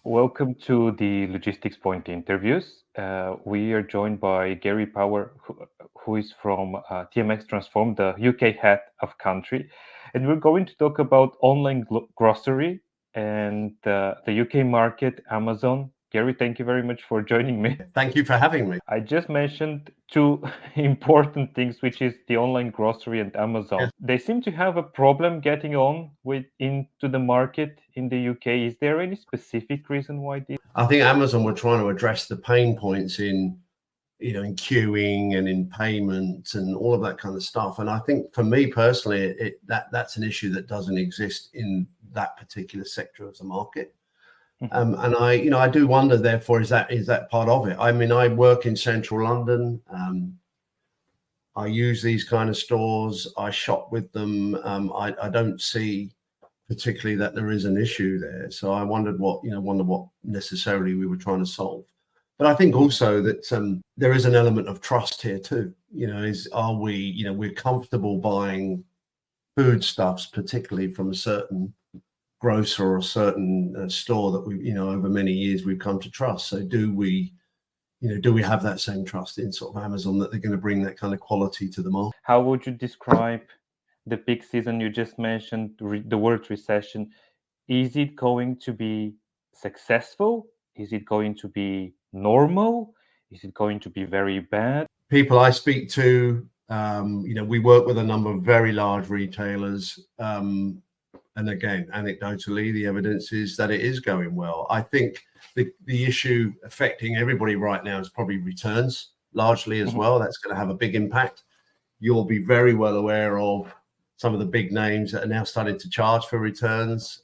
Welcome to the Logistics Point interviews. We are joined by Gerry Power, who is from TMX Transform, the UK head of country. And we're going to talk about online grocery and the UK market, Amazon. Gerry, thank you very much for joining me. Thank you for having me. I just mentioned two important things, which is the online grocery and Amazon. Yes. They seem to have a problem getting on into the market in the UK. Is there any specific reason why this? I think Amazon were trying to address the pain points in queuing and in payment and all of that kind of stuff. And I think for me personally, that's an issue that doesn't exist in that particular sector of the market. And I do wonder, therefore, is that part of it? I mean, I work in central London. I use these kind of stores. I shop with them. I don't see particularly that there is an issue there. So I wondered what necessarily we were trying to solve. But I think also that there is an element of trust here too. We're comfortable buying foodstuffs, particularly from a certain grocer or a certain store that we, over many years we've come to trust. So do we have that same trust in sort of Amazon that they're going to bring that kind of quality to the market? How would you describe the peak season you just mentioned, the word recession? Is it going to be successful? Is it going to be normal? Is it going to be very bad? People I speak to, we work with a number of very large retailers. And again, anecdotally, the evidence is that it is going well. I think the issue affecting everybody right now is probably returns largely as well. That's going to have a big impact. You'll be very well aware of some of the big names that are now starting to charge for returns.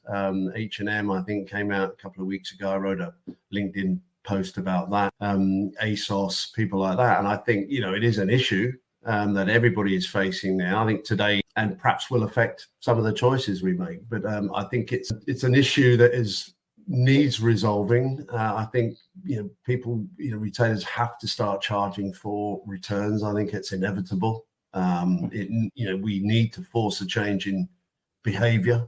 H&M, I think, came out a couple of weeks ago. I wrote a LinkedIn post about that. ASOS, people like that. And I think, it is an issue that everybody is facing now. I think today, and perhaps will affect some of the choices we make. But I think it's an issue that needs resolving. I think retailers have to start charging for returns. I think it's inevitable. We need to force a change in behavior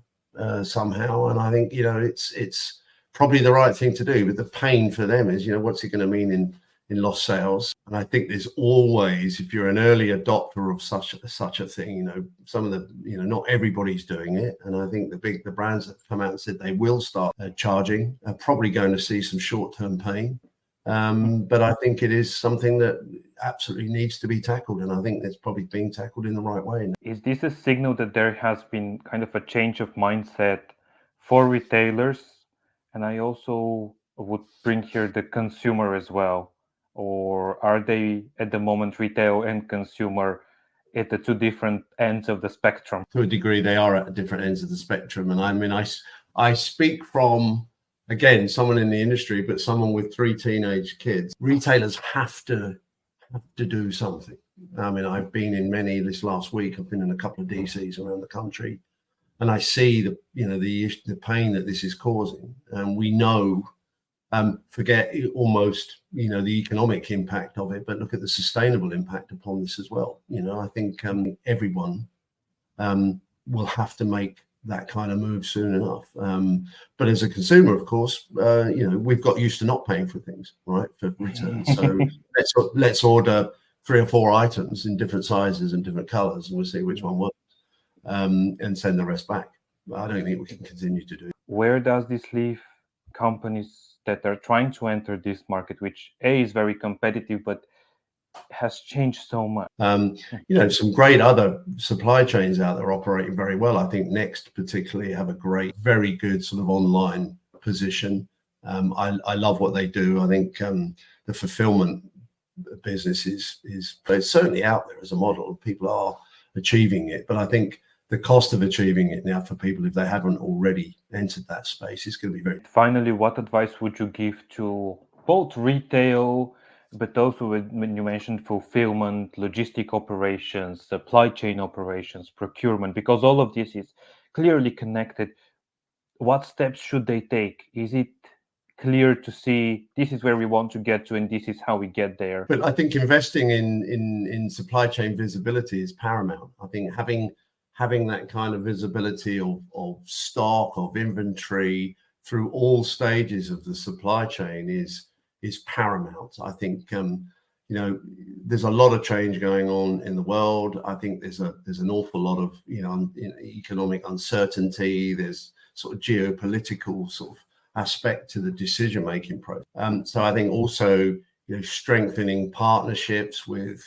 somehow, and I think it's probably the right thing to do. But the pain for them is, what's it going to mean in lost sales? And I think there's always, if you're an early adopter of such a thing, some of the not everybody's doing it, and I think the brands that have come out and said they will start charging are probably going to see some short-term pain. But I think it is something that absolutely needs to be tackled, and I think it's probably being tackled in the right way. Is this a signal that there has been kind of a change of mindset for retailers? And I also would bring here the consumer as well. Or are they at the moment, retail and consumer, at the two different ends of the spectrum? To a degree, they are at different ends of the spectrum. And I mean, I speak from, again, someone in the industry, but someone with 3 teenage kids. Retailers have to do something. I mean, I've been in many this last week. I've been in a couple of DCs around the country, and I see the pain that this is causing. And we know, forget almost the economic impact of it, but look at the sustainable impact upon this as well. I think everyone will have to make that kind of move soon enough. But as a consumer, of course, we've got used to not paying for things, right, for returns. So let's order 3 or 4 items in different sizes and different colors, and we'll see which one works, and send the rest back. I don't think we can continue to do it. Where does this leave companies that are trying to enter this market, which is very competitive, but has changed so much? Some great other supply chains out there operating very well. I think Next particularly have a very good sort of online position. I love what they do. I think the fulfillment business it's certainly out there as a model. People are achieving it, but I think the cost of achieving it now for people, if they haven't already entered that space, is going to be very. Finally, what advice would you give to both retail, but also when you mentioned fulfillment, logistic operations, supply chain operations, procurement, because all of this is clearly connected? What steps should they take? Is it clear to see this is where we want to get to and this is how we get there? But I think investing in supply chain visibility is paramount. I think having that kind of visibility of stock, of inventory, through all stages of the supply chain is paramount. I think there's a lot of change going on in the world. I think there's an awful lot of economic uncertainty. There's sort of geopolitical sort of aspect to the decision making process. So I think also strengthening partnerships with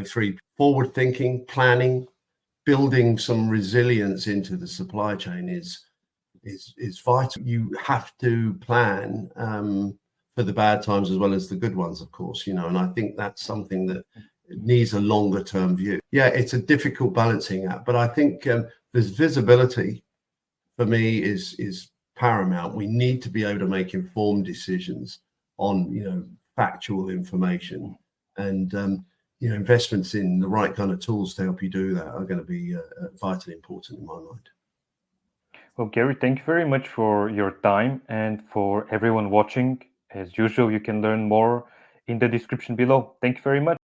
through forward thinking, planning, building some resilience into the supply chain is vital. You have to plan for the bad times as well as the good ones, of course, and I think that's something that needs a longer term view. Yeah, it's a difficult balancing act, but I think there's visibility for me is paramount. We need to be able to make informed decisions on factual information, and investments in the right kind of tools to help you do that are going to be vitally important in my mind. Well, Gerry, thank you very much for your time, and for everyone watching. As usual, you can learn more in the description below. Thank you very much.